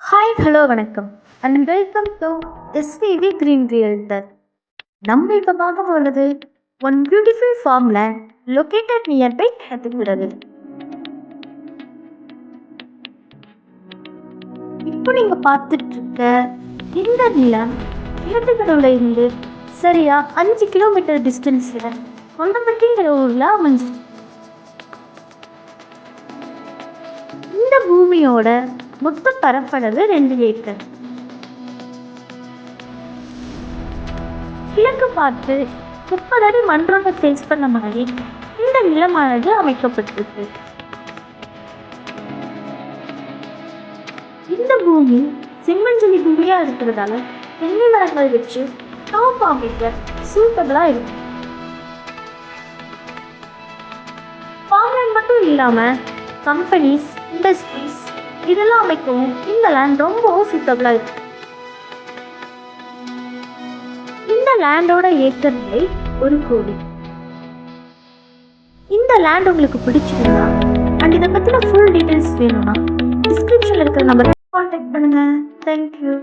Hi hello வணக்கம் and welcome to SVV green realtor. நம்ம இப்போ பார்க்க போகிறது one beautiful farm land located nearby ஹெத்திவிடது. இப்போ நீங்கள் பார்த்துட்டு இருக்க இந்த நிலம் ஹெத்திவிடவில் இருந்து சரியா 5 கிலோமீட்டர் டிஸ்டன்ஸில் கொண்டம்பட்டிங்கிற ஊரில் அமைஞ்சு. இந்த பூமியோட மொத்த பரப்பளவு 2 ஏக்கர். கிழக்கு பார்த்து 30 அடி மண்ணோட ஃபேஸ் பண்ண மாதிரி இந்த நிலமானது அமைக்கப்பட்டிருக்கு. இந்த பூமி செம்மஞ்சளி பூமியா இருக்கிறதால தென்னை மரங்கள் வச்சு டாப் அமைக்க சூட்டபிளா இருக்கு. ஃபார்ம்லேண்ட் மட்டும் இல்லாம கம்பெனிஸ், இண்டஸ்ட்ரீஸ் இதெல்லாம் அமைக்கவும் இந்த லேண்ட் ரொம்பவும் சூட்டபிளா இருக்கு. இந்த லேண்டோட ஏக்கர் விலை 1 கோடி. இந்த லேண்ட் உங்களுக்கு பிடிச்சிருந்தா அண்ட் இதை பத்தின ஃபுல் டீடைல்ஸ் வேணும்னா டிஸ்கிரிப்ஷன்ல இருக்கிற நம்பருக்கு கான்டாக்ட் பண்ணுங்க. தேங்க்யூ.